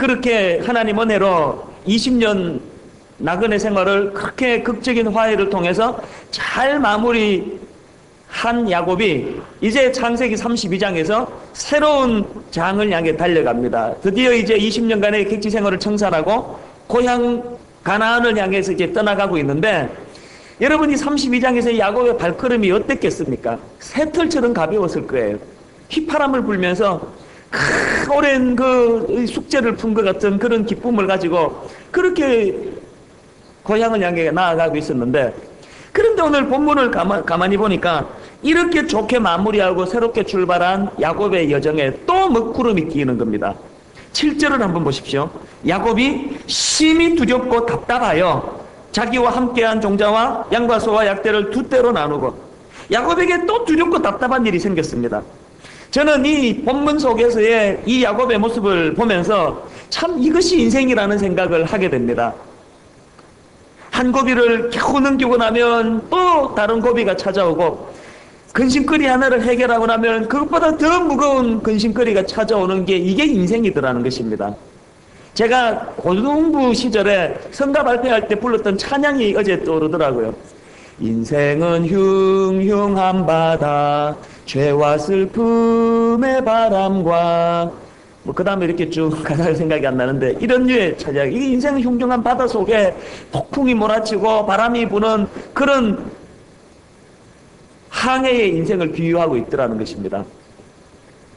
그렇게 하나님 은혜로 20년 나그네 생활을 그렇게 극적인 화해를 통해서 잘 마무리한 야곱이 이제 창세기 32장에서 새로운 장을 향해 달려갑니다. 드디어 이제 20년간의 객지 생활을 청산하고 고향 가나안을 향해서 이제 떠나가고 있는데, 여러분이 32장에서 야곱의 발걸음이 어땠겠습니까? 새털처럼 가벼웠을 거예요. 휘파람을 불면서 오랜 그 숙제를 푼 것 같은 그런 기쁨을 가지고 그렇게 고향을 향해 나아가고 있었는데, 그런데 오늘 본문을 가만히 보니까 이렇게 좋게 마무리하고 새롭게 출발한 야곱의 여정에 또 먹구름이 끼는 겁니다. 7절을 한번 보십시오. 야곱이 심히 두렵고 답답하여 자기와 함께한 종자와 양과 소와 약대를 두 떼로 나누고. 야곱에게 또 두렵고 답답한 일이 생겼습니다. 저는 이 본문 속에서의 이 야곱의 모습을 보면서 참 이것이 인생이라는 생각을 하게 됩니다. 한 고비를 겨우 넘기고 나면 또 다른 고비가 찾아오고, 근심거리 하나를 해결하고 나면 그것보다 더 무거운 근심거리가 찾아오는 게 이게 인생이더라는 것입니다. 제가 고등부 시절에 성가 발표할 때 불렀던 찬양이 어제 떠오르더라고요. 인생은 흉흉한 바다, 죄와 슬픔의 바람과, 그 다음에 이렇게 쭉 가사를 생각이 안 나는데, 이런 류의 찬양. 이게 인생은 흉흉한 바다 속에 폭풍이 몰아치고 바람이 부는 그런 항해의 인생을 비유하고 있더라는 것입니다.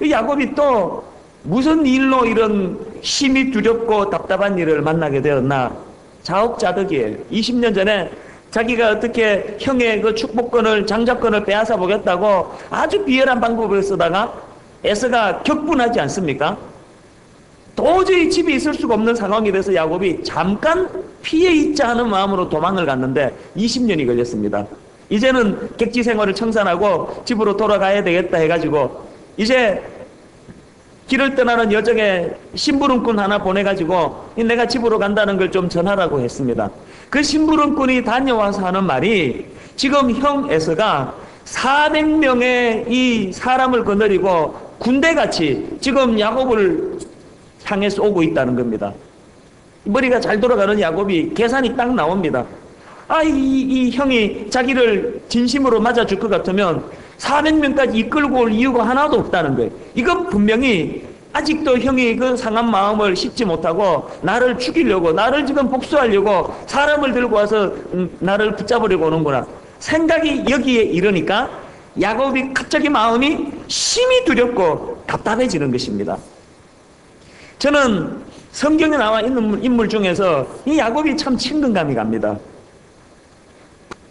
야곱이 또 무슨 일로 이런 심히 두렵고 답답한 일을 만나게 되었나? 자업자득이에요. 20년 전에 자기가 어떻게 형의 그 축복권을, 장자권을 빼앗아 보겠다고 아주 비열한 방법을 쓰다가 에서가 격분하지 않습니까? 도저히 집에 있을 수가 없는 상황이 돼서 야곱이 잠깐 피해 있자 하는 마음으로 도망을 갔는데 20년이 걸렸습니다. 이제는 객지 생활을 청산하고 집으로 돌아가야 되겠다 해가지고 이제 길을 떠나는 여정에 심부름꾼 하나 보내가지고 내가 집으로 간다는 걸 좀 전하라고 했습니다. 그 심부름꾼이 다녀와서 하는 말이, 지금 형 에서가 400명의 이 사람을 거느리고 군대같이 지금 야곱을 향해서 오고 있다는 겁니다. 머리가 잘 돌아가는 야곱이 계산이 딱 나옵니다. 이 형이 자기를 진심으로 맞아줄 것 같으면 400명까지 이끌고 올 이유가 하나도 없다는 거예요. 이건 분명히 아직도 형이 그 상한 마음을 씻지 못하고 나를 죽이려고, 나를 지금 복수하려고 사람을 들고 와서 나를 붙잡으려고 오는구나 생각이 여기에 이르니까 야곱이 갑자기 마음이 심히 두렵고 답답해지는 것입니다. 저는 성경에 나와 있는 인물 중에서 이 야곱이 참 친근감이 갑니다.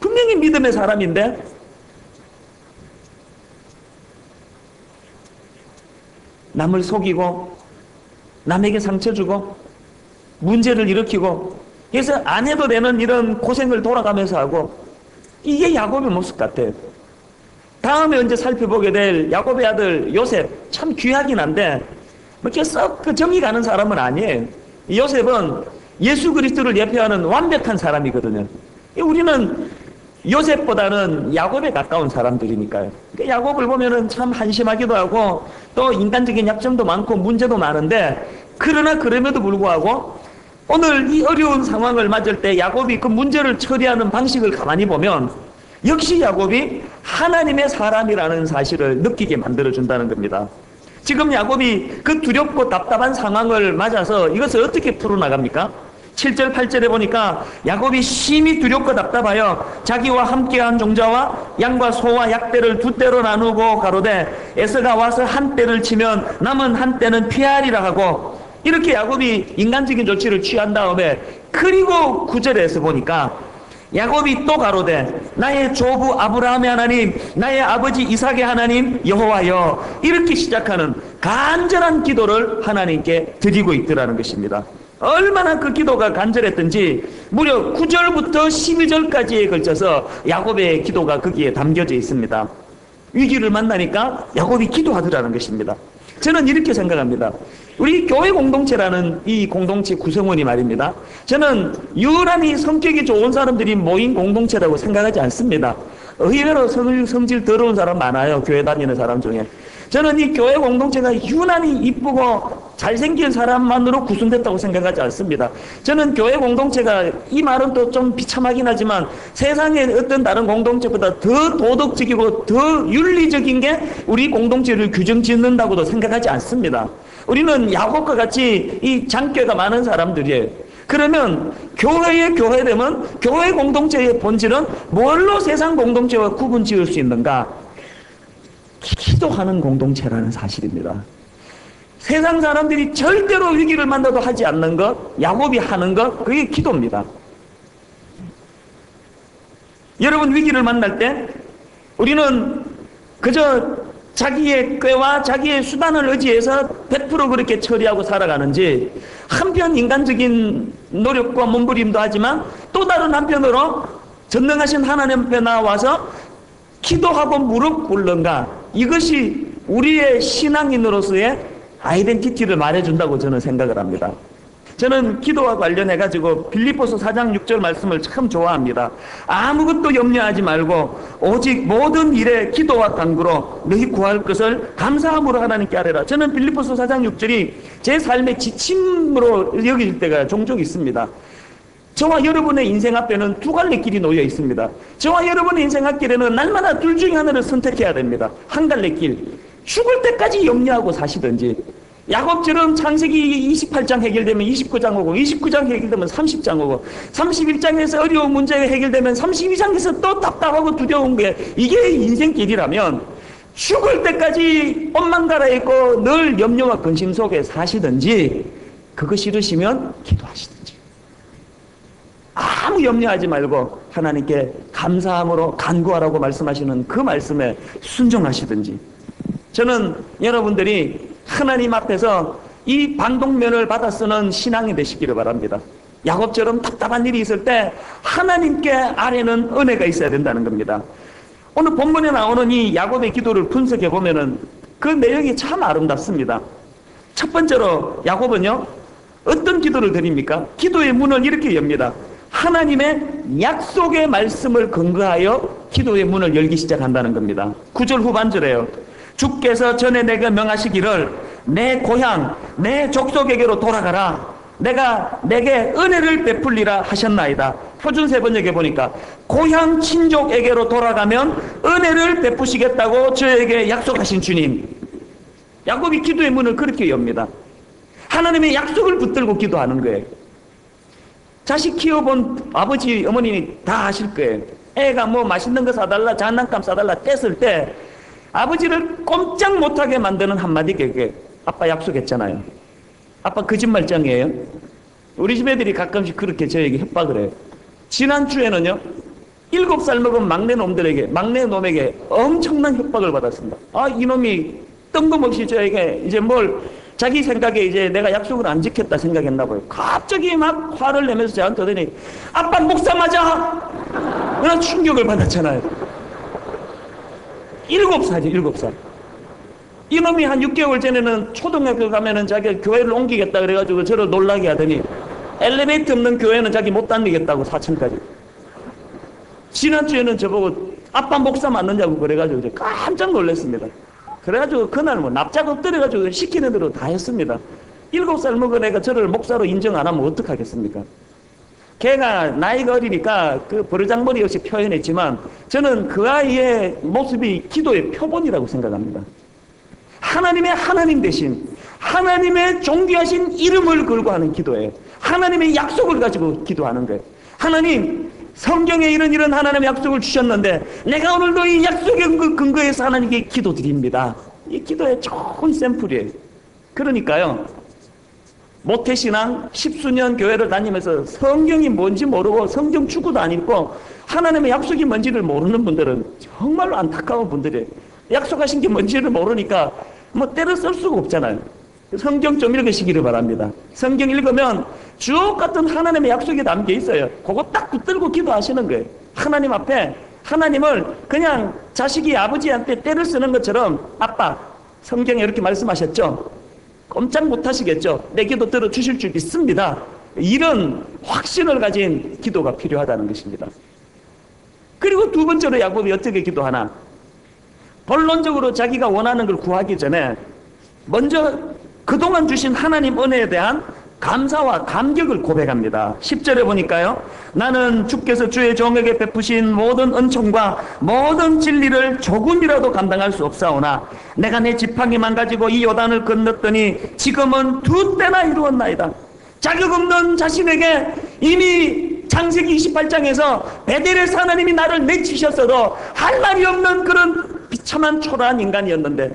분명히 믿음의 사람인데 남을 속이고 남에게 상처 주고 문제를 일으키고, 그래서 안 해도 되는 이런 고생을 돌아가면서 하고, 이게 야곱의 모습 같아요. 다음에 언제 살펴보게 될 야곱의 아들 요셉, 참 귀하긴 한데 이렇게 썩 그 정이 가는 사람은 아니에요. 요셉은 예수 그리스도를 예표하는 완벽한 사람이거든요. 우리는 요셉보다는 야곱에 가까운 사람들이니까요. 그러니까 야곱을 보면은 참 한심하기도 하고 또 인간적인 약점도 많고 문제도 많은데, 그러나 그럼에도 불구하고 오늘 이 어려운 상황을 맞을 때 야곱이 그 문제를 처리하는 방식을 가만히 보면 역시 야곱이 하나님의 사람이라는 사실을 느끼게 만들어준다는 겁니다. 지금 야곱이 그 두렵고 답답한 상황을 맞아서 이것을 어떻게 풀어나갑니까? 7절 8절에 보니까 야곱이 심히 두렵고 답답하여 자기와 함께한 종자와 양과 소와 약대를 두 떼로 나누고 가로되 에서가 와서 한 떼를 치면 남은 한 떼는 피하리라 하고, 이렇게 야곱이 인간적인 조치를 취한 다음에, 그리고 9절에서 보니까 야곱이 또 가로되 나의 조부 아브라함의 하나님, 나의 아버지 이삭의 하나님 여호와여, 이렇게 시작하는 간절한 기도를 하나님께 드리고 있더라는 것입니다. 얼마나 그 기도가 간절했던지 무려 9절부터 12절까지에 걸쳐서 야곱의 기도가 거기에 담겨져 있습니다. 위기를 만나니까 야곱이 기도하더라는 것입니다. 저는 이렇게 생각합니다. 우리 교회 공동체라는 이 공동체 구성원이 말입니다, 저는 유난히 성격이 좋은 사람들이 모인 공동체라고 생각하지 않습니다. 의외로 성질 더러운 사람 많아요, 교회 다니는 사람 중에. 저는 이 교회 공동체가 유난히 이쁘고 잘생긴 사람만으로 구성됐다고 생각하지 않습니다. 저는 교회 공동체가, 이 말은 또 좀 비참하긴 하지만 세상의 어떤 다른 공동체보다 더 도덕적이고 더 윤리적인 게 우리 공동체를 규정 짓는다고도 생각하지 않습니다. 우리는 야곱과 같이 이 장교가 많은 사람들이에요. 그러면 교회의 교회되면 교회 공동체의 본질은 뭘로 세상 공동체와 구분 지을 수 있는가? 기도하는 공동체라는 사실입니다. 세상 사람들이 절대로 위기를 만나도 하지 않는 것, 야곱이 하는 것, 그게 기도입니다. 여러분, 위기를 만날 때 우리는 그저 자기의 꾀와 자기의 수단을 의지해서 100% 그렇게 처리하고 살아가는지, 한편 인간적인 노력과 몸부림도 하지만 또 다른 한편으로 전능하신 하나님 앞에 나와서 기도하고 무릎 꿇는가, 이것이 우리의 신앙인으로서의 아이덴티티를 말해준다고 저는 생각을 합니다. 저는 기도와 관련해가지고 빌립보서 4장 6절 말씀을 참 좋아합니다. 아무것도 염려하지 말고 오직 모든 일에 기도와 간구로 너희 구할 것을 감사함으로 하나님께 아뢰라. 저는 빌립보서 4장 6절이 제 삶의 지침으로 여길 때가 종종 있습니다. 저와 여러분의 인생 앞에는 두 갈래 길이 놓여 있습니다. 저와 여러분의 인생 앞길에는 날마다 둘 중에 하나를 선택해야 됩니다. 한 갈래 길, 죽을 때까지 염려하고 사시든지, 야곱처럼 창세기 28장 해결되면 29장 오고, 29장 해결되면 30장 오고, 31장에서 어려운 문제가 해결되면 32장에서 또 답답하고 두려운 게, 이게 인생길이라면 죽을 때까지 옷만 갈아입고 늘 염려와 근심 속에 사시든지, 그거 싫으시면 기도하시든지, 아무 염려하지 말고 하나님께 감사함으로 간구하라고 말씀하시는 그 말씀에 순종하시든지, 저는 여러분들이 하나님 앞에서 이 반동면을 받아 쓰는 신앙이 되시기를 바랍니다. 야곱처럼 답답한 일이 있을 때 하나님께 아뢰는 은혜가 있어야 된다는 겁니다. 오늘 본문에 나오는 이 야곱의 기도를 분석해 보면은 그 내용이 참 아름답습니다. 첫 번째로 야곱은요, 어떤 기도를 드립니까? 기도의 문을 이렇게 엽니다. 하나님의 약속의 말씀을 근거하여 기도의 문을 열기 시작한다는 겁니다. 9절 후반절에요. 주께서 전에 내게 명하시기를 내 고향, 내 족속에게로 돌아가라. 내가 내게 은혜를 베풀리라 하셨나이다. 표준 세번역에 보니까 고향 친족에게로 돌아가면 은혜를 베푸시겠다고 저에게 약속하신 주님. 야곱이 기도의 문을 그렇게 엽니다. 하나님의 약속을 붙들고 기도하는 거예요. 자식 키워본 아버지, 어머니 다 아실 거예요. 애가 뭐 맛있는 거 사달라, 장난감 사달라 뗐을 때 아버지를 꼼짝 못하게 만드는 한마디가 아빠 약속했잖아요. 아빠 거짓말장이에요. 우리 집 애들이 가끔씩 그렇게 저에게 협박을 해요. 지난주에는요, 7살 먹은 막내 놈에게 엄청난 협박을 받았습니다. 아, 이놈이 뜬금없이 저에게 이제 뭘 자기 생각에 이제 내가 약속을 안 지켰다 생각했나 봐요. 갑자기 막 화를 내면서 저한테 오더니 아빠 목사 맞아! 그런 충격을 받았잖아요. 7살이죠, 7살. 이놈이 한 6개월 전에는 초등학교 가면은 자기가 교회를 옮기겠다 그래가지고 저를 놀라게 하더니 엘리베이터 없는 교회는 자기 못 다니겠다고 4층까지. 지난주에는 저보고 아빠 목사 맞느냐고 그래가지고 깜짝 놀랐습니다. 그래가지고 그날 뭐 납작 엎드려가지고 시키는 대로 다 했습니다. 7살 먹은 애가 저를 목사로 인정 안 하면 어떡하겠습니까? 걔가 나이가 어리니까 그 버르장머리 없이 표현했지만 저는 그 아이의 모습이 기도의 표본이라고 생각합니다. 하나님의 하나님 대신 하나님의 존귀하신 이름을 걸고 하는 기도예요. 하나님의 약속을 가지고 기도하는 거예요. 하나님, 성경에 이런 하나님의 약속을 주셨는데 내가 오늘도 이 약속의 근거에서 하나님께 기도드립니다. 이 기도의 좋은 샘플이에요. 그러니까요, 모태신앙 10수년 교회를 다니면서 성경이 뭔지 모르고 성경 축구도 안 읽고 하나님의 약속이 뭔지를 모르는 분들은 정말로 안타까운 분들이에요. 약속하신 게 뭔지를 모르니까 뭐 때를 쓸 수가 없잖아요. 성경 좀 읽으시기를 바랍니다. 성경 읽으면 주옥 같은 하나님의 약속이 담겨 있어요. 그거 딱 붙들고 기도하시는 거예요. 하나님 앞에 하나님을 그냥 자식이 아버지한테 때를 쓰는 것처럼 아빠, 성경에 이렇게 말씀하셨죠? 꼼짝 못 하시겠죠? 내 기도 들어주실 줄 믿습니다. 이런 확신을 가진 기도가 필요하다는 것입니다. 그리고 두 번째로 야곱이 어떻게 기도하나? 본론적으로 자기가 원하는 걸 구하기 전에 먼저 그동안 주신 하나님 은혜에 대한 감사와 감격을 고백합니다. 10절에 보니까요, 나는 주께서 주의 종에게 베푸신 모든 은총과 모든 진리를 조금이라도 감당할 수 없사오나 내가 내 지팡이만 가지고 이 요단을 건넜더니 지금은 2때나 이루었나이다. 자격 없는 자신에게 이미 창세기 28장에서 베델에서 하나님이 나를 내치셨어도 할 말이 없는 그런 비참한 초라한 인간이었는데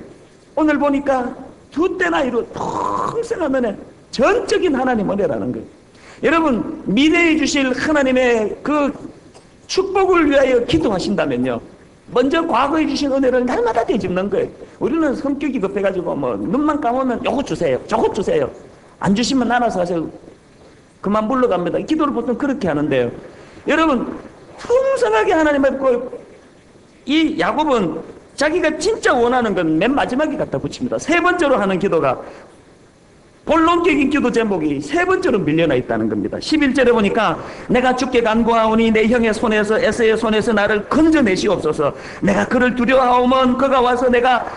오늘 보니까 2때나 이루 풍성한 은혜, 전적인 하나님 은혜라는 거예요. 여러분, 미래에 주실 하나님의 그 축복을 위하여 기도하신다면요, 먼저 과거에 주신 은혜를 날마다 되짚는 거예요. 우리는 성격이 급해가지고 뭐 눈만 감으면 요것 주세요, 저것 주세요, 안 주시면 알아서 하세요, 그만 물러갑니다. 기도를 보통 그렇게 하는데요, 여러분, 풍성하게 하나님 앞에 이 야곱은 자기가 진짜 원하는 건 맨 마지막에 갖다 붙입니다. 세 번째로 하는 기도가, 본론적인 기도 제목이 세 번째로 밀려나 있다는 겁니다. 11절에 보니까 내가 주께 간구하오니 내 형의 손에서 에서의 손에서 나를 건져내시옵소서. 내가 그를 두려워하오면 그가 와서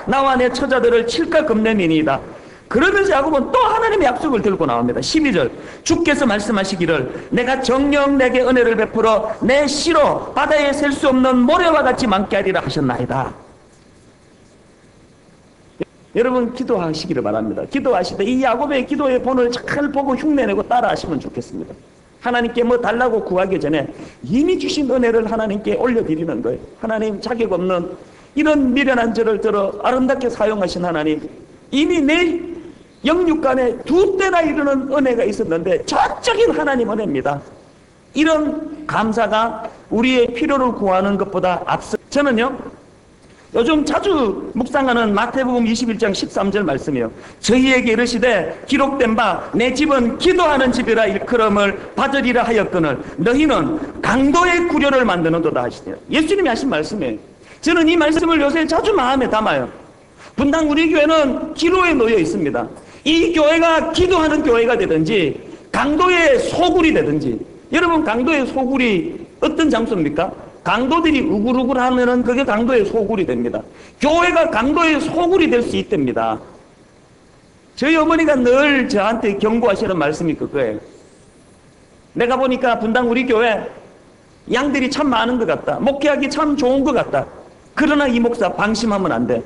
나와 내 처자들을 칠까 겁내미니이다. 그러면서 야곱은 또 하나님의 약속을 들고 나옵니다. 12절, 주께서 말씀하시기를 내가 정녕 내게 은혜를 베풀어 내 씨로 바다에 셀 수 없는 모래와 같이 많게 하리라 하셨나이다. 여러분, 기도하시기를 바랍니다. 기도하실 때 이 야곱의 기도의 본을 잘 보고 흉내내고 따라하시면 좋겠습니다. 하나님께 뭐 달라고 구하기 전에 이미 주신 은혜를 하나님께 올려드리는 거예요. 하나님, 자격 없는 이런 미련한 저를 들어 아름답게 사용하신 하나님, 이미 내 영육간에 2때나 이르는 은혜가 있었는데 전적인 하나님 은혜입니다. 이런 감사가 우리의 필요를 구하는 것보다 앞서, 저는요, 요즘 자주 묵상하는 마태복음 21장 13절 말씀이요, 저희에게 이르시되 기록된 바 내 집은 기도하는 집이라 일컬음을 받으리라 하였거늘 너희는 강도의 구려를 만드는도다 하시네요. 예수님이 하신 말씀이에요. 저는 이 말씀을 요새 자주 마음에 담아요. 분당 우리 교회는 기로에 놓여 있습니다. 이 교회가 기도하는 교회가 되든지 강도의 소굴이 되든지, 여러분, 강도의 소굴이 어떤 장소입니까? 강도들이 우글우글 하면은 그게 강도의 소굴이 됩니다. 교회가 강도의 소굴이 될 수 있답니다. 저희 어머니가 늘 저한테 경고하시는 말씀이 그거예요. 내가 보니까 분당 우리 교회 양들이 참 많은 것 같다, 목회하기 참 좋은 것 같다, 그러나 이 목사 방심하면 안 돼.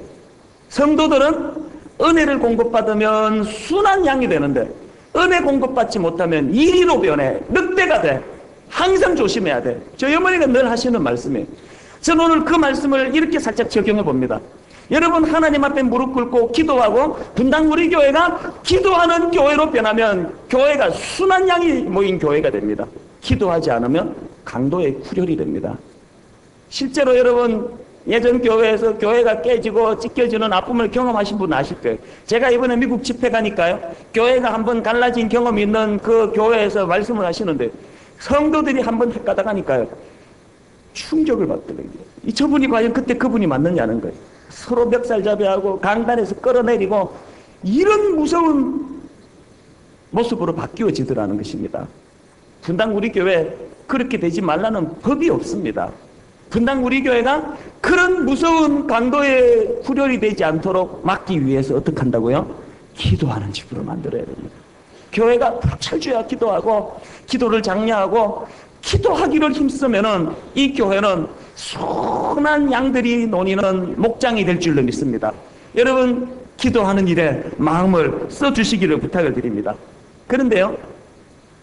성도들은 은혜를 공급받으면 순한 양이 되는데 은혜 공급받지 못하면 이리로 변해, 늑대가 돼. 항상 조심해야 돼. 저희 어머니가 늘 하시는 말씀이에요. 저는 오늘 그 말씀을 이렇게 살짝 적용해 봅니다. 여러분, 하나님 앞에 무릎 꿇고 기도하고 분당 우리 교회가 기도하는 교회로 변하면 교회가 순한 양이 모인 교회가 됩니다. 기도하지 않으면 강도의 구렬이 됩니다. 실제로 여러분, 예전 교회에서 교회가 깨지고 찢겨지는 아픔을 경험하신 분 아실 거예요. 제가 이번에 미국 집회 가니까요, 교회가 한번 갈라진 경험이 있는 그 교회에서 말씀을 하시는데 성도들이 한번 헷가닥하니까요, 충격을 받더라고요. 저분이 과연 그때 그분이 맞느냐는 거예요. 서로 멱살잡이하고 강단에서 끌어내리고 이런 무서운 모습으로 바뀌어지더라는 것입니다. 분당 우리 교회 그렇게 되지 말라는 법이 없습니다. 분당 우리 교회가 그런 무서운 강도의 구렬이 되지 않도록 막기 위해서 어떻게 한다고요? 기도하는 집으로 만들어야 됩니다. 교회가 철저히 기도하고 기도를 장려하고 기도하기를 힘쓰면은 이 교회는 순한 양들이 노니는 목장이 될 줄로 믿습니다. 여러분, 기도하는 일에 마음을 써주시기를 부탁을 드립니다. 그런데요,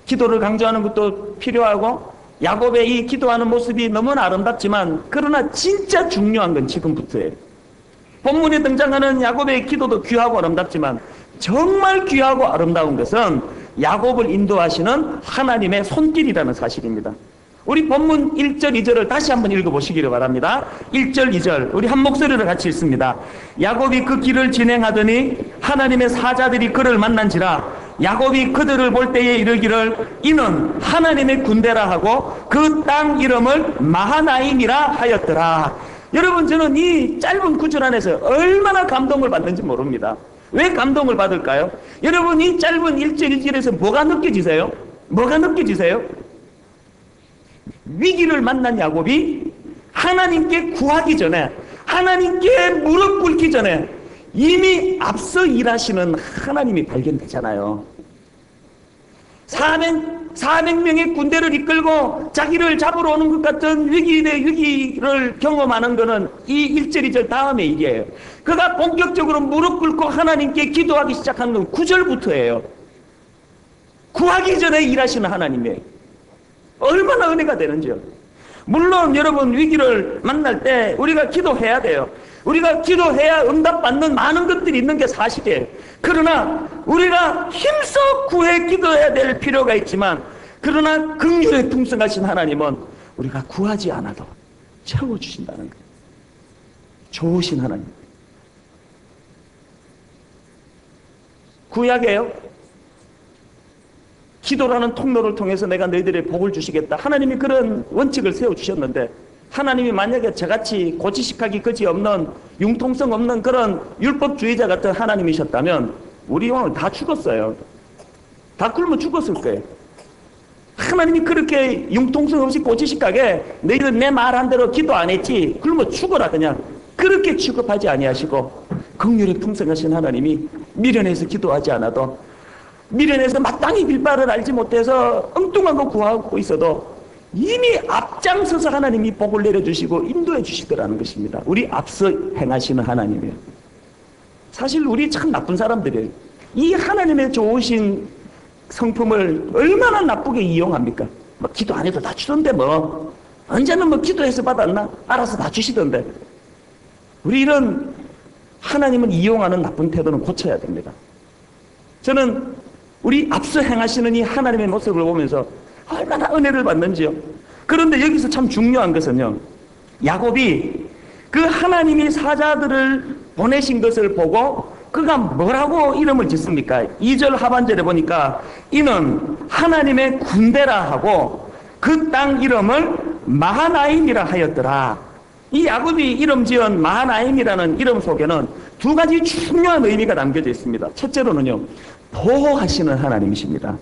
기도를 강조하는 것도 필요하고 야곱의 이 기도하는 모습이 너무나 아름답지만, 그러나 진짜 중요한 건 지금부터예요. 본문에 등장하는 야곱의 기도도 귀하고 아름답지만 정말 귀하고 아름다운 것은 야곱을 인도하시는 하나님의 손길이라는 사실입니다. 우리 본문 1절 2절을 다시 한번 읽어보시기를 바랍니다. 1절 2절 우리 한 목소리로 같이 읽습니다. 야곱이 그 길을 진행하더니 하나님의 사자들이 그를 만난지라. 야곱이 그들을 볼 때에 이르기를 이는 하나님의 군대라 하고 그 땅 이름을 마하나임이라 하였더라. 여러분, 저는 이 짧은 구절 안에서 얼마나 감동을 받는지 모릅니다. 왜 감동을 받을까요? 여러분, 이 짧은 1절 1절에서 뭐가 느껴지세요? 뭐가 느껴지세요? 위기를 만난 야곱이 하나님께 구하기 전에 하나님께 무릎 꿇기 전에 이미 앞서 일하시는 하나님이 발견되잖아요. 400명의 군대를 이끌고 자기를 잡으러 오는 것 같은 위기를 경험하는 것은 이 1절, 2절 다음의 일이에요. 그가 본격적으로 무릎 꿇고 하나님께 기도하기 시작하는 건 9절부터예요. 구하기 전에 일하시는 하나님이에요. 얼마나 은혜가 되는지요. 물론 여러분, 위기를 만날 때 우리가 기도해야 돼요. 우리가 기도해야 응답받는 많은 것들이 있는 게 사실이에요. 그러나 우리가 힘써 구해 기도해야 될 필요가 있지만, 그러나 긍휼에 풍성하신 하나님은 우리가 구하지 않아도 채워주신다는 거예요. 좋으신 하나님. 구약에요, 기도라는 통로를 통해서 내가 너희들의 복을 주시겠다, 하나님이 그런 원칙을 세워주셨는데, 하나님이 만약에 저같이 고지식하기 그지없는 융통성 없는 그런 율법주의자 같은 하나님이셨다면 우리 오늘 다 죽었어요. 다 굶어 죽었을 거예요. 하나님이 그렇게 융통성 없이 고지식하게 너희들 내 말한 대로 기도 안 했지, 굶어 죽어라, 그냥 그렇게 취급하지 아니하시고, 긍휼에 풍성하신 하나님이 미련해서 기도하지 않아도, 미련해서 마땅히 빌바를 알지 못해서 엉뚱한 거 구하고 있어도 이미 앞장서서 하나님이 복을 내려주시고 인도해 주시더라는 것입니다. 우리 앞서 행하시는 하나님이에요. 사실 우리 참 나쁜 사람들이에요. 이 하나님의 좋으신 성품을 얼마나 나쁘게 이용합니까? 뭐 기도 안 해도 다 주던데, 뭐 언제는 뭐 기도해서 받았나? 알아서 다 주시던데. 우리 이런 하나님을 이용하는 나쁜 태도는 고쳐야 됩니다. 저는 우리 앞서 행하시는 이 하나님의 모습을 보면서 얼마나 은혜를 받는지요. 그런데 여기서 참 중요한 것은요, 야곱이 그 하나님이 사자들을 보내신 것을 보고 그가 뭐라고 이름을 짓습니까? 2절 하반절에 보니까 이는 하나님의 군대라 하고 그 땅 이름을 마하나임이라 하였더라. 이 야곱이 이름 지은 마하나임이라는 이름 속에는 두 가지 중요한 의미가 담겨져 있습니다. 첫째로는요, 보호하시는 하나님이십니다.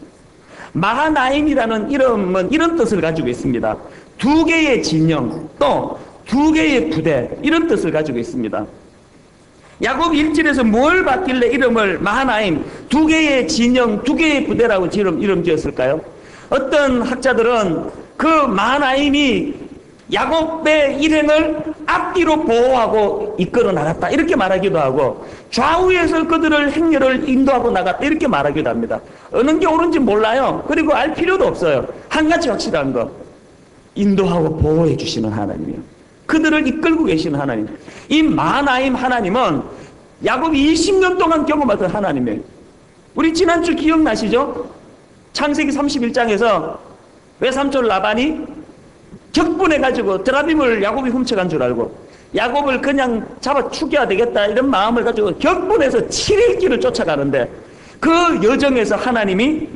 마하나임이라는 이름은 이런 뜻을 가지고 있습니다. 두 개의 진영, 또 두 개의 부대, 이런 뜻을 가지고 있습니다. 야곱 1절에서 뭘 받길래 이름을 마하나임, 두 개의 진영, 두 개의 부대라고 이름 지었을까요? 어떤 학자들은 그 마하나임이 야곱의 일행을 앞뒤로 보호하고 이끌어 나갔다, 이렇게 말하기도 하고, 좌우에서 그들을 행렬을 인도하고 나갔다, 이렇게 말하기도 합니다. 어느 게 옳은지 몰라요. 그리고 알 필요도 없어요. 한 가지 확실한 거, 인도하고 보호해 주시는 하나님이에요. 그들을 이끌고 계시는 하나님. 이 마하나임 하나님은 야곱이 20년 동안 경험하던 하나님이에요. 우리 지난주 기억나시죠? 창세기 31장에서 외삼촌 라반이 격분해가지고 드라빔을 야곱이 훔쳐간 줄 알고 야곱을 그냥 잡아 죽여야 되겠다, 이런 마음을 가지고 격분해서 7일 길을 쫓아가는데, 그 여정에서 하나님이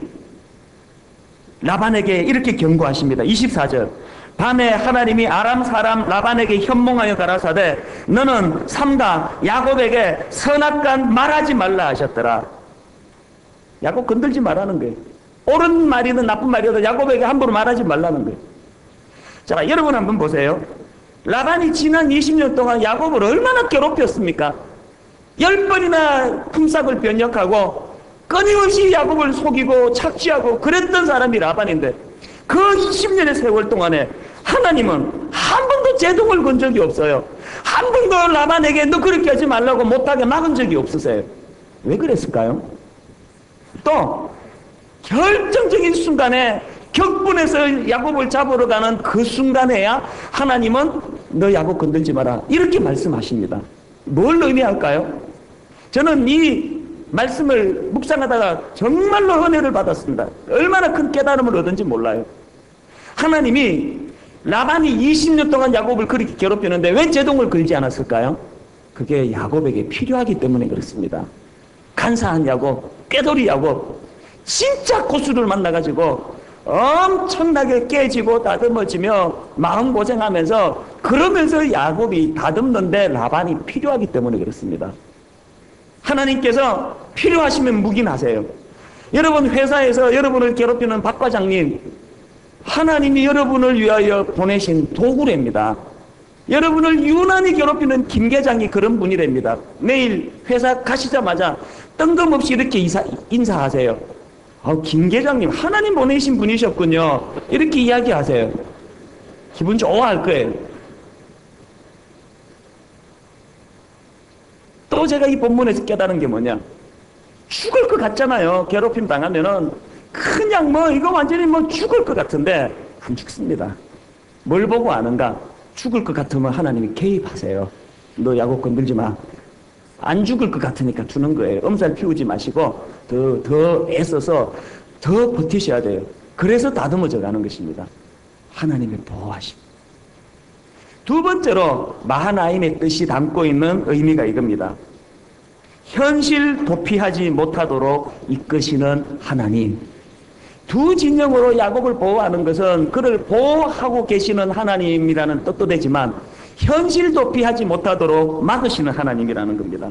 라반에게 이렇게 경고하십니다. 24절. 밤에 하나님이 아람 사람 라반에게 현몽하여 가라사대 너는 삼가 야곱에게 선악간 말하지 말라 하셨더라. 야곱 건들지 말라는 거예요. 옳은 말이든 나쁜 말이든 야곱에게 함부로 말하지 말라는 거예요. 자, 여러분 한번 보세요. 라반이 지난 20년 동안 야곱을 얼마나 괴롭혔습니까? 10번이나 품삯을 변역하고 끊임없이 야곱을 속이고 착취하고 그랬던 사람이 라반인데, 그 20년의 세월 동안에 하나님은 한 번도 제동을 건 적이 없어요. 한 번도 라반에게 너 그렇게 하지 말라고 못하게 막은 적이 없으세요. 왜 그랬을까요? 또 결정적인 순간에 격분해서 야곱을 잡으러 가는 그 순간에야 하나님은 너 야곱 건들지 마라, 이렇게 말씀하십니다. 뭘 의미할까요? 저는 이 말씀을 묵상하다가 정말로 은혜를 받았습니다. 얼마나 큰 깨달음을 얻은지 몰라요. 하나님이 라반이 20년 동안 야곱을 그렇게 괴롭히는데 왜 제동을 걸지 않았을까요? 그게 야곱에게 필요하기 때문에 그렇습니다. 간사한 야곱, 꾀돌이 야곱, 진짜 고수를 만나가지고 엄청나게 깨지고 다듬어지며 마음고생하면서, 그러면서 야곱이 다듬는데 라반이 필요하기 때문에 그렇습니다. 하나님께서 필요하시면 묵인하세요. 여러분 회사에서 여러분을 괴롭히는 박 과장님, 하나님이 여러분을 위하여 보내신 도구랍니다. 여러분을 유난히 괴롭히는 김 계장이 그런 분이랍니다. 매일 회사 가시자마자 뜬금없이 이렇게 인사하세요. 김 계장님 하나님 보내신 분이셨군요. 이렇게 이야기하세요. 기분 좋아할 거예요. 또 제가 이 본문에서 깨달은 게 뭐냐, 죽을 것 같잖아요. 괴롭힘 당하면은 그냥 이거 완전히 죽을 것 같은데 안 죽습니다. 뭘 보고 아는가? 죽을 것 같으면 하나님이 개입하세요. 너 야곱 건들지 마. 안 죽을 것 같으니까 주는 거예요. 엄살 피우지 마시고 더 애써서 더 버티셔야 돼요. 그래서 다듬어져 가는 것입니다. 하나님의 보호하심. 두 번째로 마하나임의 뜻이 담고 있는 의미가 이겁니다. 현실 도피하지 못하도록 이끄시는 하나님. 두 진영으로 야곱을 보호하는 것은 그를 보호하고 계시는 하나님이라는 뜻도 되지만 현실 도피하지 못하도록 막으시는 하나님이라는 겁니다.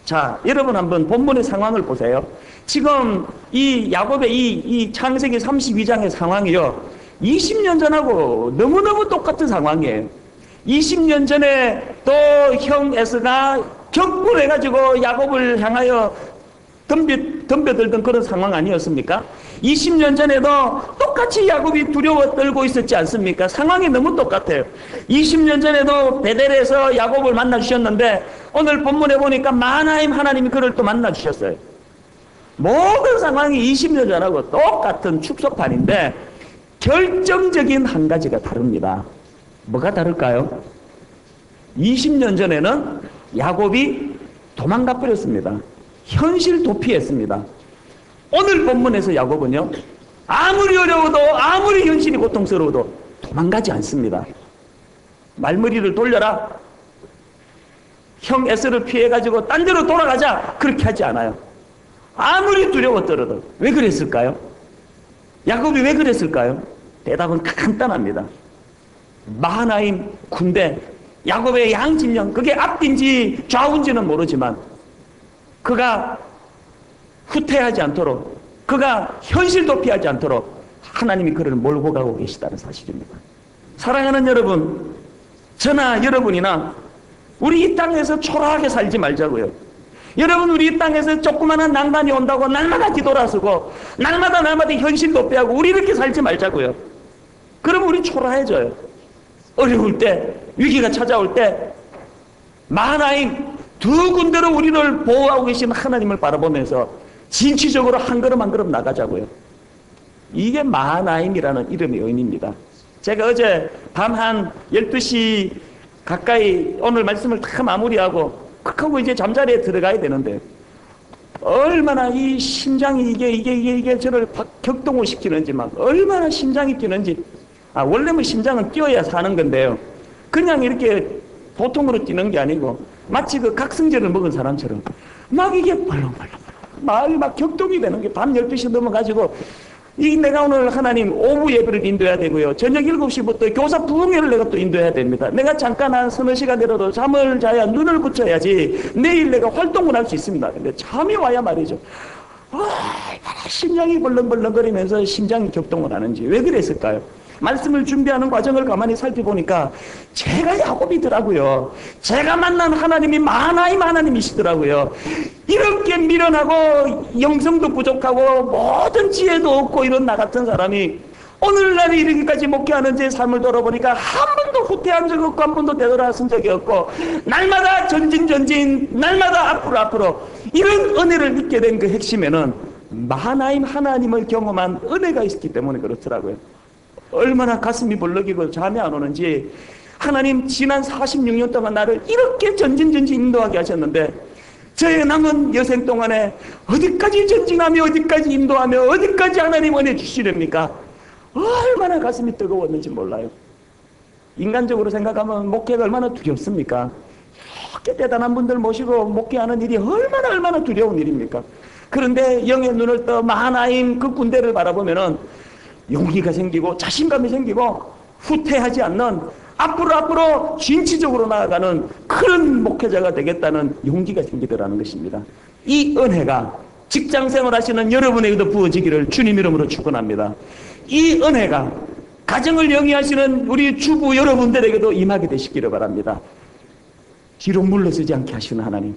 자, 여러분 한번 본문의 상황을 보세요. 지금 이 야곱의 이 창세기 32장의 상황이요, 20년 전하고 너무너무 똑같은 상황이에요. 20년 전에 또 형 에서가 격분해가지고 야곱을 향하여 덤벼들던 그런 상황 아니었습니까? 20년 전에도 똑같이 야곱이 두려워 떨고 있었지 않습니까? 상황이 너무 똑같아요. 20년 전에도 베델에서 야곱을 만나주셨는데 오늘 본문에 보니까 마하나임 하나님이 그를 또 만나주셨어요. 모든 상황이 20년 전하고 똑같은 축소판인데 결정적인 한 가지가 다릅니다. 뭐가 다를까요? 20년 전에는 야곱이 도망가 버렸습니다. 현실 도피했습니다. 오늘 본문에서 야곱은요, 아무리 어려워도 아무리 현실이 고통스러워도 도망가지 않습니다. 말머리를 돌려라, 형 에서를 피해가지고 딴 데로 돌아가자, 그렇게 하지 않아요. 아무리 두려웠더라도. 왜 그랬을까요? 야곱이 왜 그랬을까요? 대답은 간단합니다. 마하나임 군대, 야곱의 양진영, 그게 앞인지 좌우인지는 모르지만 그가 후퇴하지 않도록, 그가 현실 도피하지 않도록 하나님이 그를 몰고 가고 계시다는 사실입니다. 사랑하는 여러분, 저나 여러분이나 우리 이 땅에서 초라하게 살지 말자고요. 여러분, 우리 이 땅에서 조그마한 난관이 온다고 날마다 뒤돌아서고 날마다 현실 도피하고 우리 이렇게 살지 말자고요. 그럼 우리 초라해져요. 어려울 때, 위기가 찾아올 때 마하나임 두 군데로 우리를 보호하고 계신 하나님을 바라보면서 진취적으로 한 걸음 한 걸음 나가자고요. 이게 마하나임이라는 이름의 의미입니다. 제가 어제 밤 한 12시 가까이 오늘 말씀을 다 마무리하고 하고 이제 잠자리에 들어가야 되는데 얼마나 이 심장이 이게 저를 격동을 시키는지, 막 얼마나 심장이 뛰는지. 원래는 심장은 뛰어야 사는 건데요, 그냥 이렇게 보통으로 뛰는 게 아니고 마치 그 각성제를 먹은 사람처럼 막 이게 벌렁벌렁 마음이 막 격동이 되는 게 밤 12시 넘어가지고 내가 오늘 하나님 오후 예배를 인도해야 되고요, 저녁 7시부터 교사 부흥회를 내가 또 인도해야 됩니다. 내가 잠깐 한 서너 시간이라도 잠을 자야 눈을 붙여야지 내일 내가 활동을 할 수 있습니다. 근데 잠이 와야 말이죠, 심장이 벌렁벌렁거리면서 심장이 격동을 하는지 왜 그랬을까요? 말씀을 준비하는 과정을 가만히 살펴보니까 제가 야곱이더라고요. 제가 만난 하나님이 마하나임 하나님이시더라고요. 이렇게 미련하고 영성도 부족하고 모든 지혜도 없고 이런 나 같은 사람이 오늘날에 이르기까지 목회하는 제 삶을 돌아보니까 한 번도 후퇴한 적 없고 한 번도 되돌아선 적이 없고 날마다 전진 날마다 앞으로 이런 은혜를 잊게 된 그 핵심에는 마하나임 하나님을 경험한 은혜가 있었기 때문에 그렇더라고요. 얼마나 가슴이 벌렁이고 잠이 안 오는지, 하나님 지난 46년 동안 나를 이렇게 전진 인도하게 하셨는데 저의 남은 여생 동안에 어디까지 전진하며 어디까지 인도하며 어디까지 하나님 은혜 주시렵니까? 얼마나 가슴이 뜨거웠는지 몰라요. 인간적으로 생각하면 목회가 얼마나 두렵습니까? 이렇게 대단한 분들 모시고 목회하는 일이 얼마나 두려운 일입니까? 그런데 영의 눈을 떠 마하나임 그 군대를 바라보면은 용기가 생기고 자신감이 생기고 후퇴하지 않는 앞으로 진취적으로 나아가는 그런 목회자가 되겠다는 용기가 생기더라는 것입니다. 이 은혜가 직장생활 하시는 여러분에게도 부어지기를 주님 이름으로 축원합니다. 이 은혜가 가정을 영위하시는 우리 주부 여러분들에게도 임하게 되시기를 바랍니다. 뒤로 물러서지 않게 하시는 하나님,